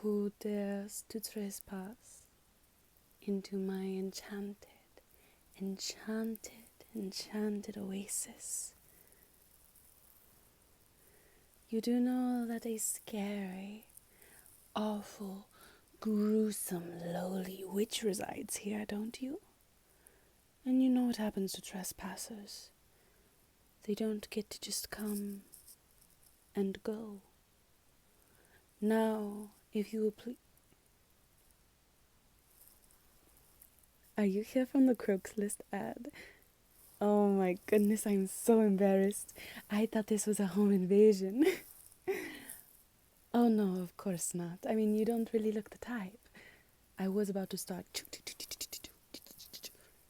Who dares to trespass into my enchanted oasis? You do know that a scary, awful, gruesome, lowly witch resides here, don't you? And you know what happens to trespassers. They don't get to just come and go. Now, if you will please... Are you here from the Craigslist ad? Oh my goodness, I'm so embarrassed. I thought this was a home invasion. Oh no, of course not. I mean, you don't really look the type. I was about to start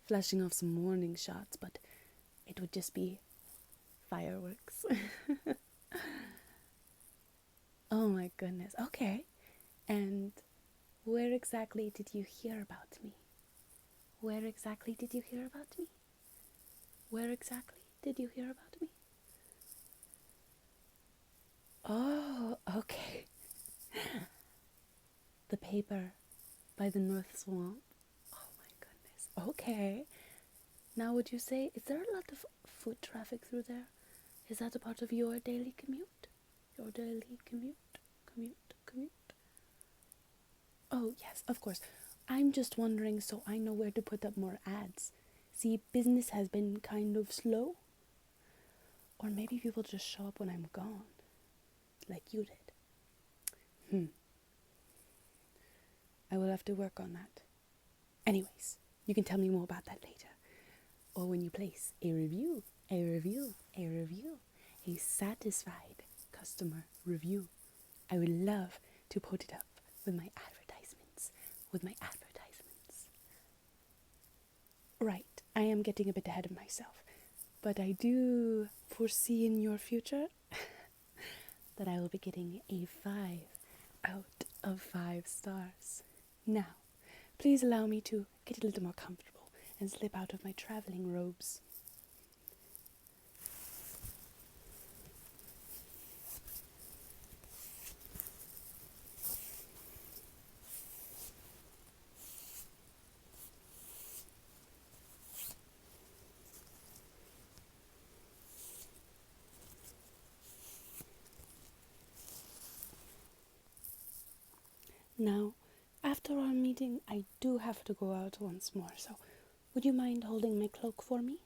flashing off some warning shots, but it would just be fireworks. Oh my goodness. Okay. And where exactly did you hear about me? Where exactly did you hear about me? Where exactly did you hear about me? Oh, okay. The paper by the North Swamp. Oh my goodness. Okay. Now would you say, is there a lot of foot traffic through there? Is that a part of your daily commute? Your daily commute? Commute? Oh, yes, of course. I'm just wondering so I know where to put up more ads. See, business has been kind of slow. Or maybe people just show up when I'm gone. Like you did. I will have to work on that. Anyways, you can tell me more about that later. Or when you place a review, a satisfied customer review. I would love to put it up with my advertisements. Right, I am getting a bit ahead of myself. But I do foresee in your future that I will be getting a 5 out of 5 stars. Now, please allow me to get a little more comfortable and slip out of my traveling robes. Now, after our meeting, I do have to go out once more, so would you mind holding my cloak for me?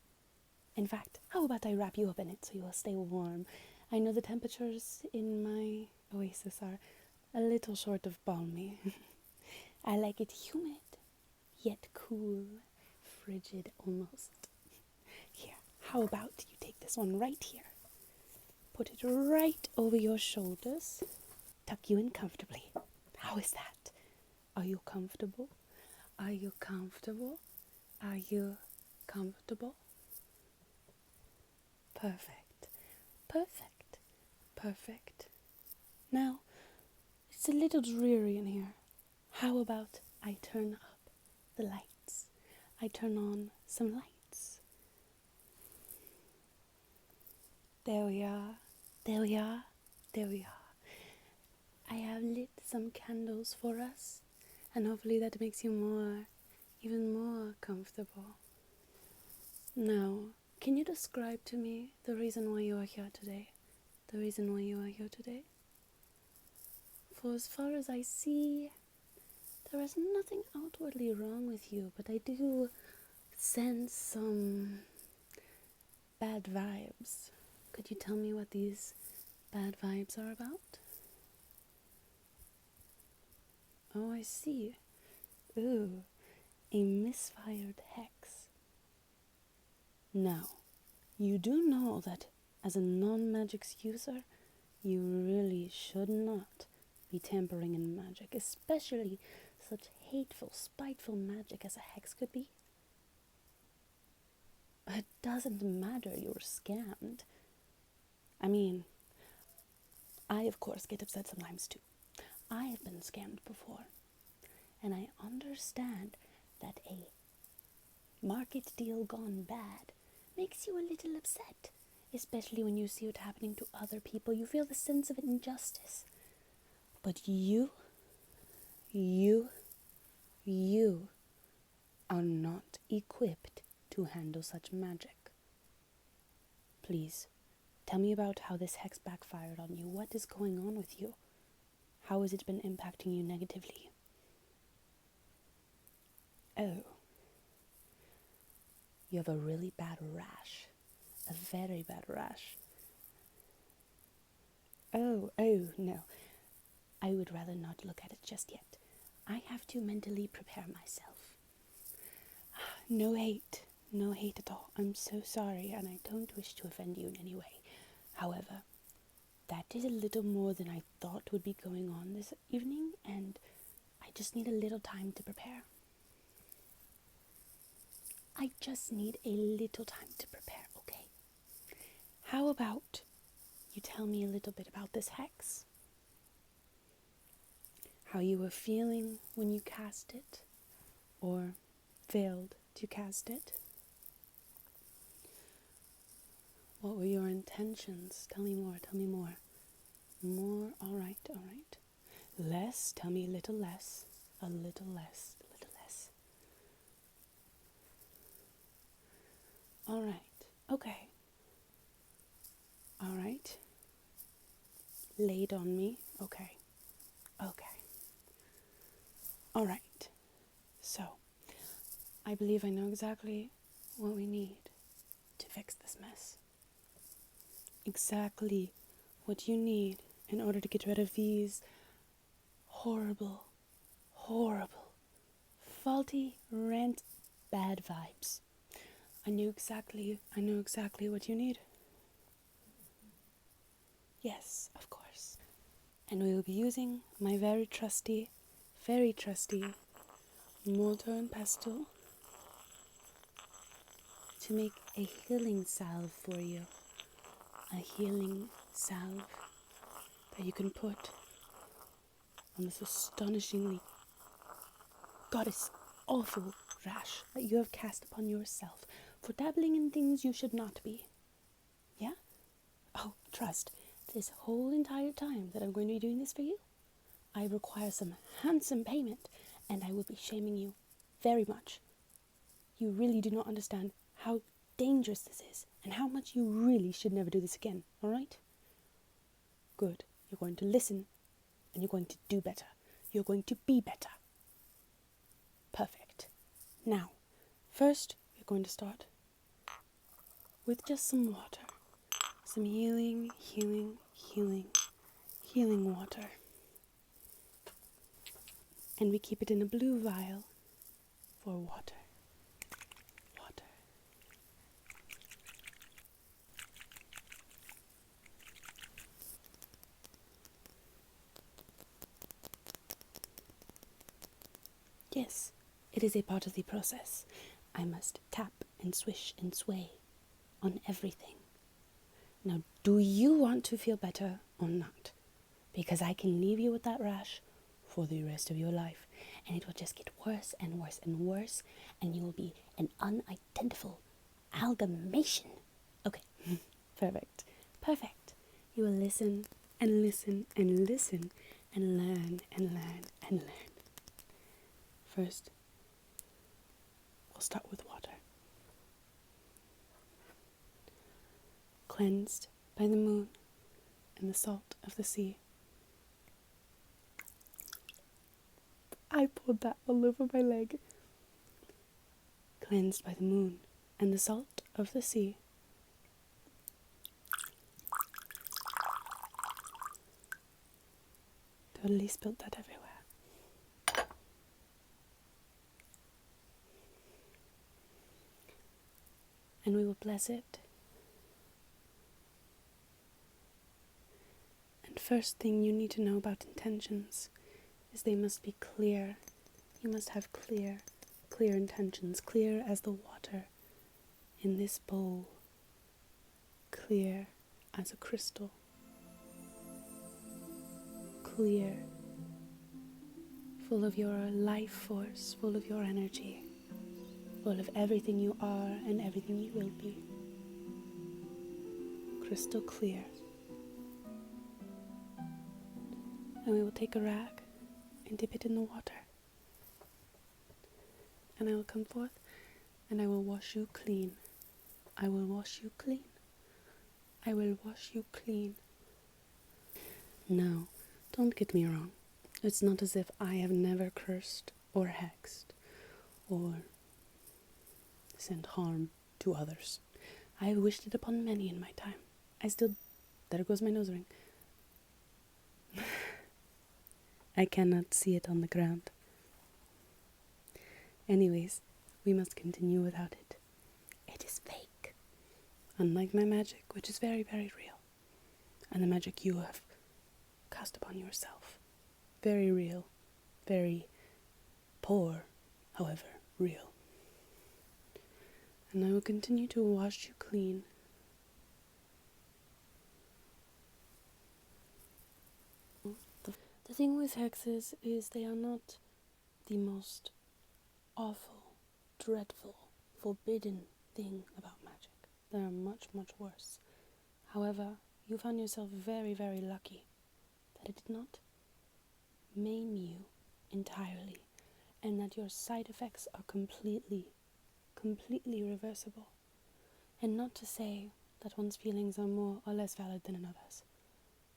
In fact, how about I wrap you up in it so you will stay warm? I know the temperatures in my oasis are a little short of balmy. I like it humid, yet cool, frigid almost. Here, how about you take this one right here? Put it right over your shoulders. Tuck you in comfortably. How is that? Are you comfortable? Are you comfortable? Are you comfortable? Perfect. Perfect. Perfect. Now, it's a little dreary in here. How about I turn up the lights? I turn on some lights. There we are. There we are. There we are. I have lit some candles for us, and hopefully that makes you even more comfortable. Now, can you describe to me the reason why you are here today? The reason why you are here today? For as far as I see, there is nothing outwardly wrong with you, but I do sense some bad vibes. Could you tell me what these bad vibes are about? Oh, I see. Ooh, a misfired hex. Now, you do know that as a non-magics user, you really should not be tampering in magic, especially such hateful, spiteful magic as a hex could be. It doesn't matter you were scammed. I mean, I of course get upset sometimes too. I have been scammed before, and I understand that a market deal gone bad makes you a little upset, especially when you see it happening to other people. You feel the sense of injustice. But you you are not equipped to handle such magic. Please, tell me about how this hex backfired on you. What is going on with you? How has it been impacting you negatively? Oh, you have a really bad rash. A very bad rash. Oh, no. I would rather not look at it just yet. I have to mentally prepare myself. No hate at all. I'm so sorry, and I don't wish to offend you in any way. However, that is a little more than I thought would be going on this evening, and I just need a little time to prepare. I just need a little time to prepare, okay? How about you tell me a little bit about this hex? How you were feeling when you cast it, or failed to cast it? What were your intentions? Tell me more. More, all right. Less, tell me a little less. All right, okay. All right. Laid on me, okay. All right, so I believe I know exactly what we need to fix this mess. Exactly what you need in order to get rid of these horrible, faulty, rent, bad vibes. I know exactly what you need. Yes, of course. And we will be using my very trusty Mortar and pestle to make a healing salve for you. A healing salve that you can put on this astonishingly goddess awful rash that you have cast upon yourself for dabbling in things you should not be. Yeah? Oh, trust, this whole entire time that I'm going to be doing this for you, I require some handsome payment, and I will be shaming you very much. You really do not understand how dangerous this is, and how much you really should never do this again, alright? Good. You're going to listen, and you're going to do better. You're going to be better. Perfect. Now, first, we're going to start with just some water. Some healing water. And we keep it in a blue vial for water. Yes, it is a part of the process. I must tap and swish and sway on everything. Now, do you want to feel better or not? Because I can leave you with that rash for the rest of your life, and it will just get worse and worse and worse, and you will be an unidentifiable amalgamation. Okay, perfect. You will listen and listen and listen and learn and learn and learn. First, we'll start with water. Cleansed by the moon and the salt of the sea. I pulled that all over my leg. Cleansed by the moon and the salt of the sea. Totally spilled that everywhere. And we will bless it. And first thing you need to know about intentions is they must be clear. You must have clear intentions, clear as the water in this bowl, clear as a crystal, clear, full of your life force, full of your energy, full of everything you are and everything you will be. Crystal clear. And we will take a rag and dip it in the water. And I will come forth and I will wash you clean. I will wash you clean. I will wash you clean. Now, don't get me wrong. It's not as if I have never cursed or hexed or sent harm to others. I have wished it upon many in my time. There goes my nose ring. I cannot see it on the ground. Anyways, we must continue without it. It is fake. Unlike my magic, which is very, very real. And the magic you have cast upon yourself. Very real. Very poor, however, real. And I will continue to wash you clean. The thing with hexes is they are not the most awful, dreadful, forbidden thing about magic. They are much, much worse. However, you found yourself very, very lucky that it did not maim you entirely, and that your side effects are completely reversible. And not to say that one's feelings are more or less valid than another's,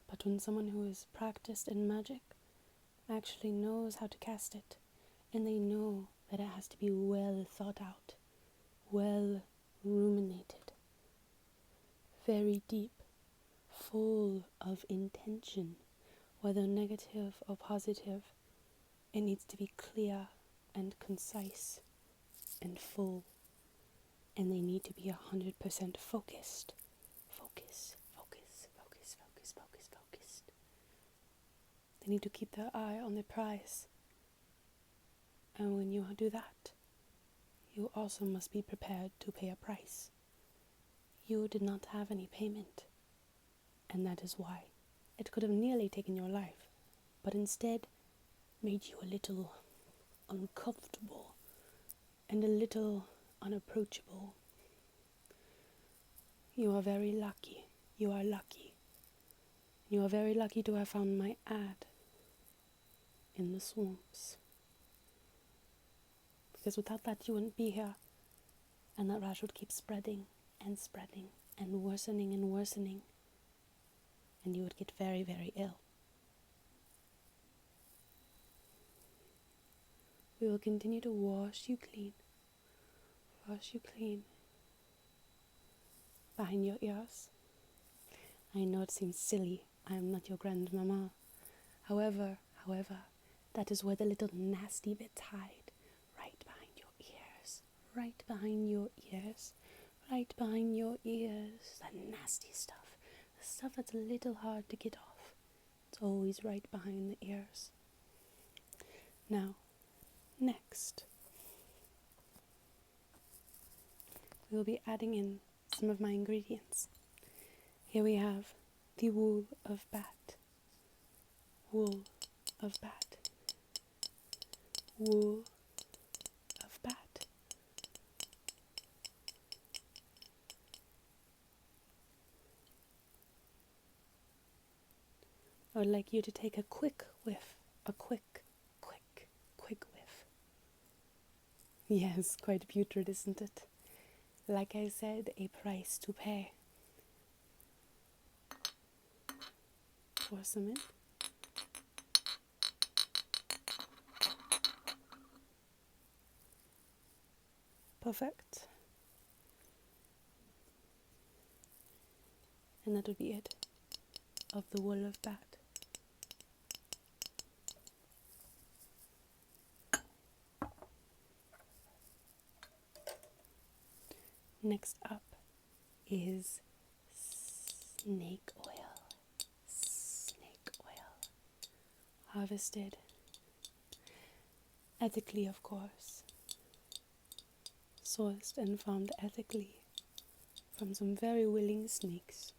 but when someone who is practiced in magic actually knows how to cast it, and they know that it has to be well thought out, well ruminated, very deep, full of intention, whether negative or positive, it needs to be clear and concise and full, and they need to be 100% focused. Focused. They need to keep their eye on the prize. And when you do that, you also must be prepared to pay a price. You did not have any payment, and that is why it could have nearly taken your life, but instead made you a little uncomfortable and a little unapproachable. You are very lucky. You are lucky. You are very lucky to have found my ad in the swamps. Because without that you wouldn't be here, and that rash would keep spreading and spreading and worsening, and you would get very, very ill. We will continue to wash you clean. Wash you clean. Behind your ears. I know it seems silly. I am not your grandmama. However, that is where the little nasty bits hide. Right behind your ears. Right behind your ears. Right behind your ears. That nasty stuff. The stuff that's a little hard to get off. It's always right behind the ears. Now, next, we will be adding in some of my ingredients. Here we have the wool of bat. Wool of bat. Wool of bat. I would like you to take a quick whiff. A quick whiff. Yes, quite putrid, isn't it? Like I said, a price to pay. Pour some in. Perfect. And that would be it of the wool of bat. Next up is snake oil. Snake oil. Harvested ethically, of course. Sourced and farmed ethically from some very willing snakes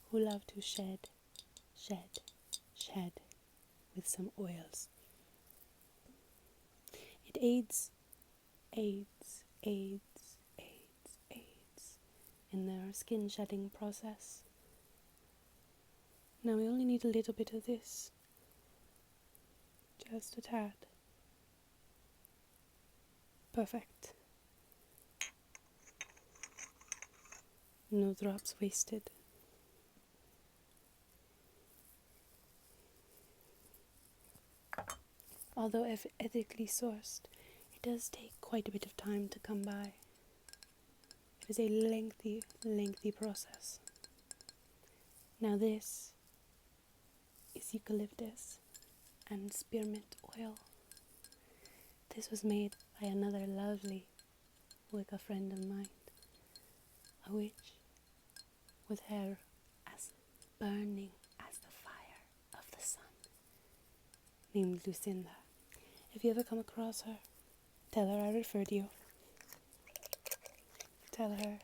who love to shed with some oils. It aids in their skin shedding process. Now we only need a little bit of this. Just a tad. Perfect. No drops wasted. Although if ethically sourced, it does take quite a bit of time to come by. It is a lengthy process. Now this is eucalyptus and spearmint oil. This was made by another lovely Wicca friend of mine, a witch with hair as burning as the fire of the sun, named Lucinda. If you ever come across her, tell her I referred you. Tell her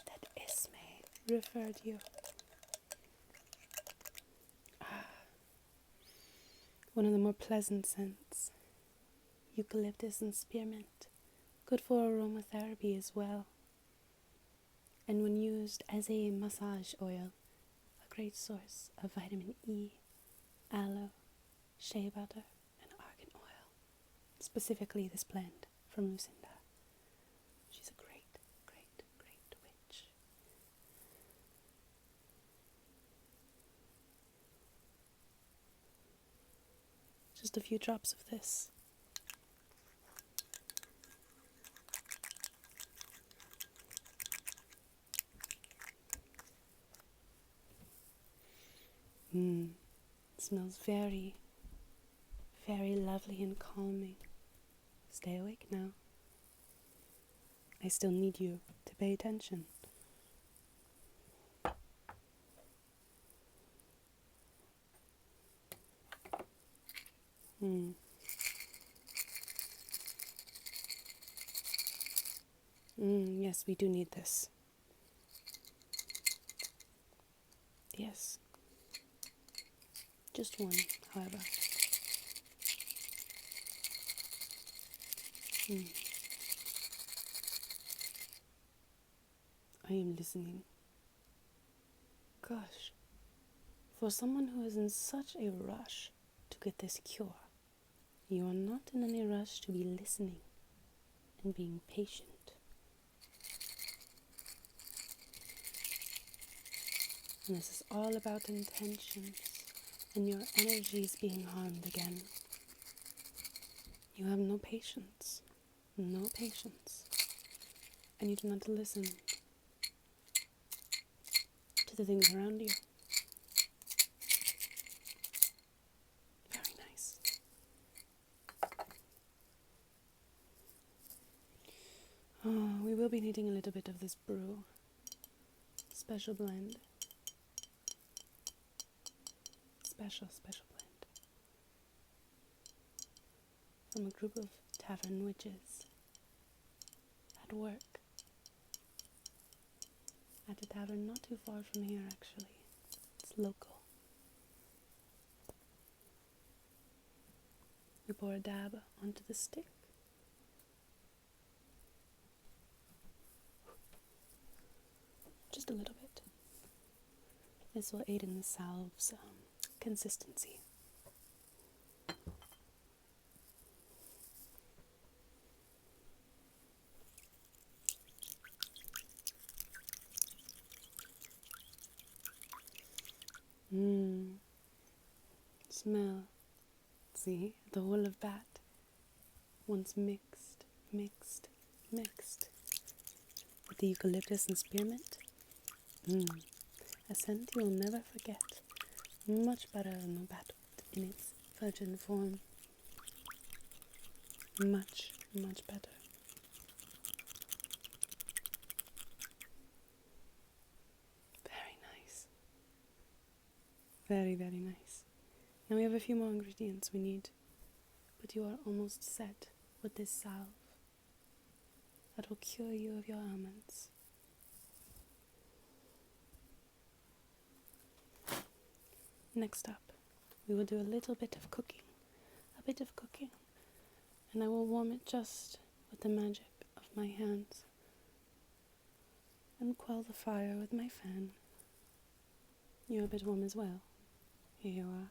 that Issme referred you. One of the more pleasant scents. Eucalyptus and spearmint. Good for aromatherapy as well. And when used as a massage oil, a great source of vitamin E, aloe, shea butter, and argan oil. Specifically this blend from Lucinda. She's a great witch. Just a few drops of this. It smells very lovely and calming. Stay awake now. I still need you to pay attention. Yes, we do need this. Yes. Just one, however. I am listening. Gosh, for someone who is in such a rush to get this cure, you are not in any rush to be listening and being patient. And this is all about intentions and your energies being harmed again. You have no patience. No patience. And you do not listen to the things around you. Very nice. We will be needing a little bit of this brew. Special blend. Special blend. From a group of tavern witches. At work. At a tavern not too far from here, actually. It's local. You pour a dab onto the stick. Just a little bit. This will aid in the salve's consistency. Smell. See, the whole of that. Once mixed with the eucalyptus and spearmint. A scent you will never forget. Much better than the bat in its virgin form. Much better. Very nice. Very nice. Now we have a few more ingredients we need, but you are almost set with this salve that will cure you of your ailments. Next up, we will do a little bit of cooking, and I will warm it just with the magic of my hands and quell the fire with my fan. You're a bit warm as well. Here you are.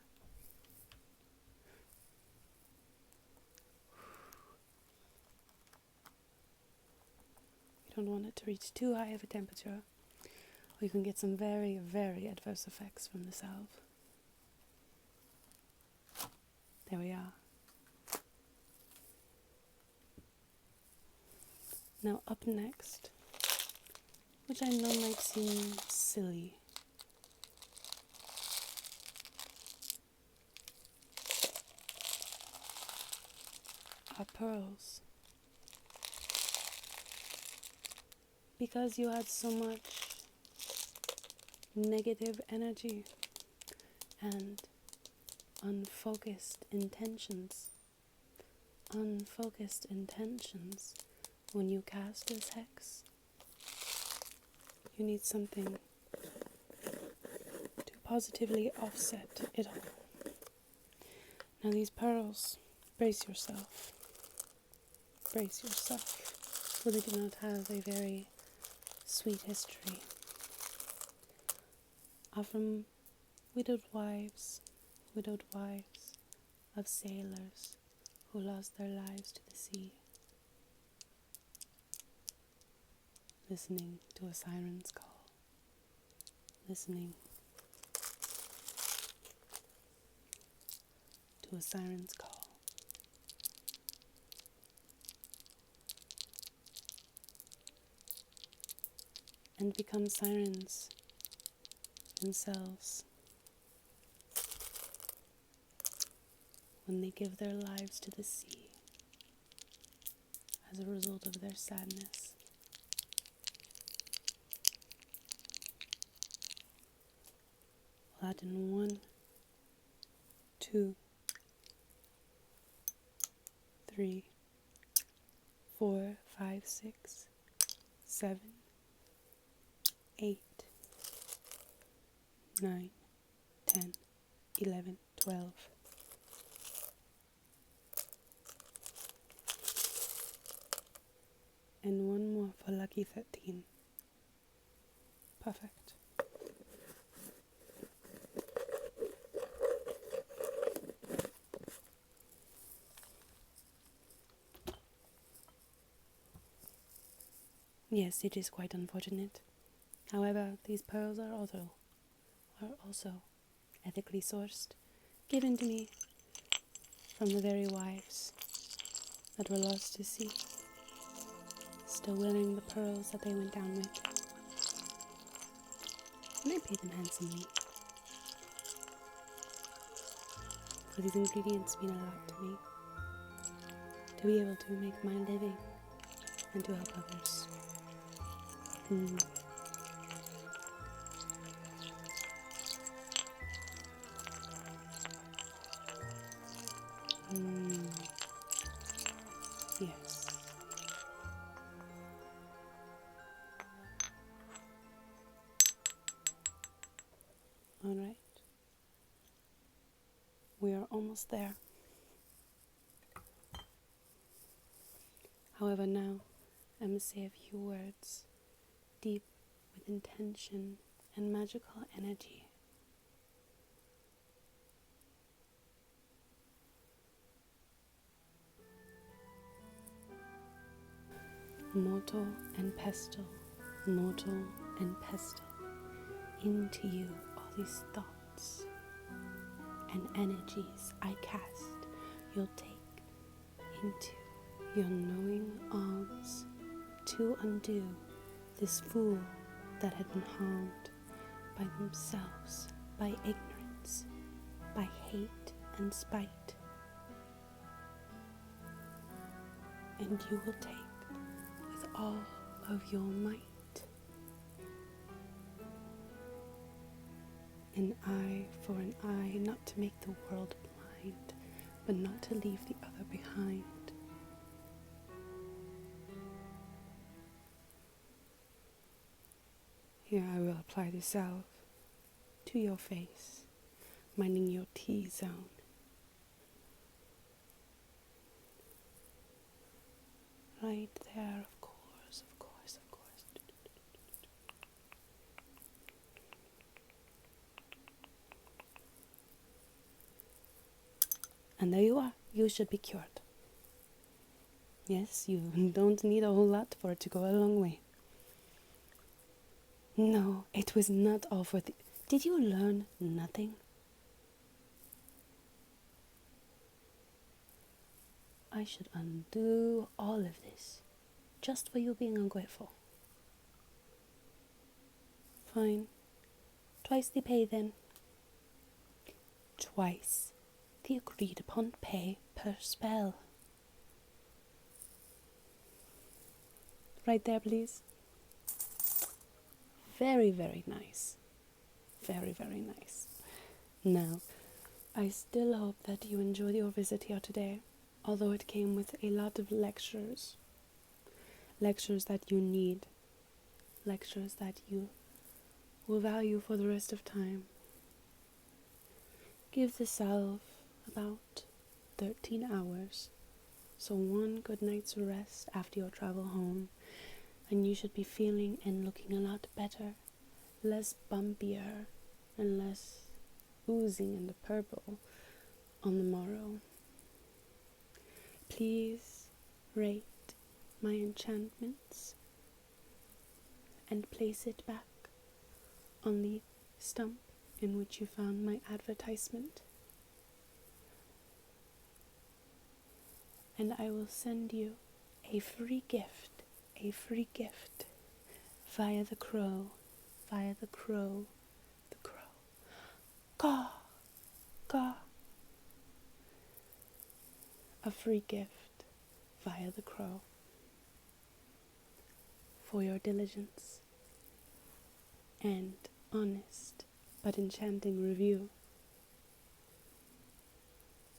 don't want it to reach too high of a temperature, or you can get some very, very adverse effects from the salve. There we are. Now up next, which I know might seem silly, are pearls. Because you had so much negative energy and unfocused intentions when you cast this hex, you need something to positively offset it all. Now these pearls, brace yourself, for they do not have a very sweet history, are from widowed wives of sailors who lost their lives to the sea, listening to a siren's call, listening to a siren's call. And become sirens themselves when they give their lives to the sea as a result of their sadness. We'll add in 1, 2, 3, 4, 5, 6, 7, 8, 9, 10, 11, 12. And 1 more for lucky 13. Perfect. Yes, it is quite unfortunate. However, these pearls are also ethically sourced, given to me from the very wives that were lost to sea, still wearing the pearls that they went down with. And I paid them handsomely, for these ingredients mean a lot to me, to be able to make my living and to help others. Yes. All right. We are almost there. However, now I must say a few words, deep with intention and magical energy. Mortar and pestle, mortar and pestle, into you all these thoughts and energies I cast, you'll take into your knowing arms to undo this fool that had been harmed by themselves, by ignorance, by hate and spite. And you will take with all of your might an eye for an eye, not to make the world blind, but not to leave the other behind. Here I will apply the salve to your face, minding your T-zone. Right there, of course, of course, of course. And there you are. You should be cured. Yes, you don't need a whole lot for it to go a long way. No, it was not all for the... Did you learn nothing? I should undo all of this, just for you being ungrateful. Fine. Twice the pay then. Twice the agreed upon pay per spell. Right there, please. Very, very nice. Very, very nice. Now, I still hope that you enjoyed your visit here today, although it came with a lot of lectures. Lectures that you need. Lectures that you will value for the rest of time. Give the salve about 13 hours, so one good night's rest after your travel home, and you should be feeling and looking a lot better, less bumpier, and less oozing in the purple on the morrow. Please rate my enchantments and place it back on the stump in which you found my advertisement, and I will send you a free gift via the crow, the crow, caw, caw, a free gift via the crow for your diligence and honest but enchanting review.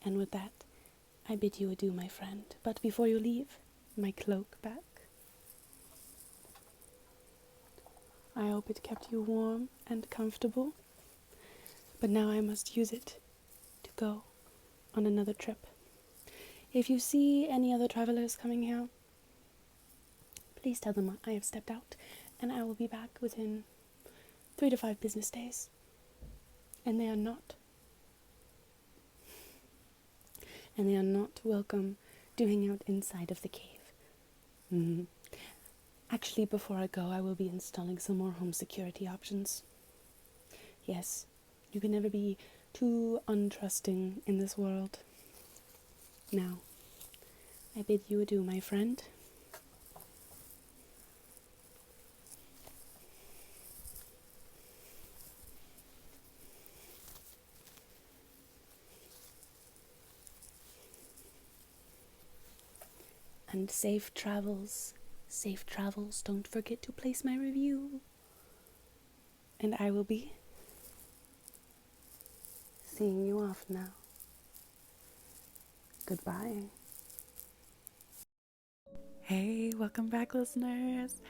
And with that, I bid you adieu, my friend. But before you leave, my cloak back. I hope it kept you warm and comfortable. But now I must use it to go on another trip. If you see any other travelers coming here, please tell them I have stepped out, and I will be back within 3 to 5 business days. And they are not welcome to hang out inside of the cave. Actually, before I go, I will be installing some more home security options. Yes, you can never be too untrusting in this world. Now, I bid you adieu, my friend. And safe travels. Safe travels. Don't forget to place my review. And I will be seeing you off now. Goodbye. Hey, welcome back, listeners.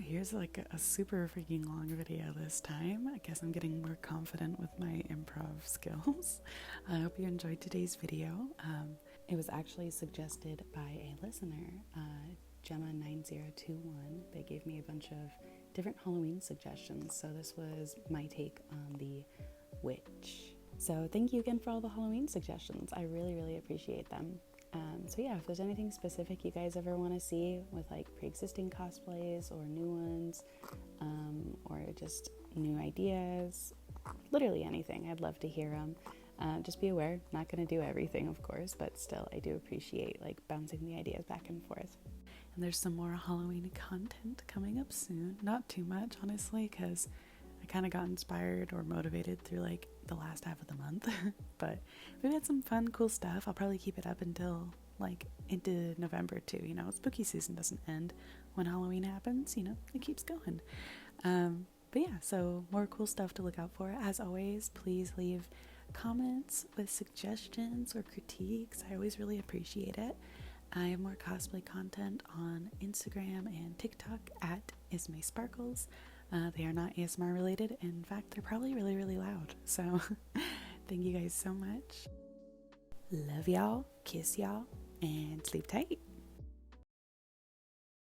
Here's like a super freaking long video this time. I guess I'm getting more confident with my improv skills. I hope you enjoyed today's video. It was actually suggested by a listener, Gemma9021. They gave me a bunch of different Halloween suggestions, so this was my take on the witch. So thank you again for all the Halloween suggestions. I really, really appreciate them. So yeah, if there's anything specific you guys ever want to see with like pre-existing cosplays or new ones, or just new ideas, literally anything, I'd love to hear them. Just be aware, not going to do everything, of course, but still I do appreciate like bouncing the ideas back and forth. And there's some more Halloween content coming up soon. Not too much, honestly, because I kind of got inspired or motivated through like the last half of the month. But we've had some fun, cool stuff. I'll probably keep it up until like into November too. You know, spooky season doesn't end when Halloween happens. You know, it keeps going. But yeah, so more cool stuff to look out for. As always, please leave comments with suggestions or critiques. I always really appreciate it. I have more cosplay content on Instagram and TikTok at Issme Sparkles. They are not ASMR related. In fact, they're probably really, really loud. So thank you guys so much. Love y'all, kiss y'all, and sleep tight.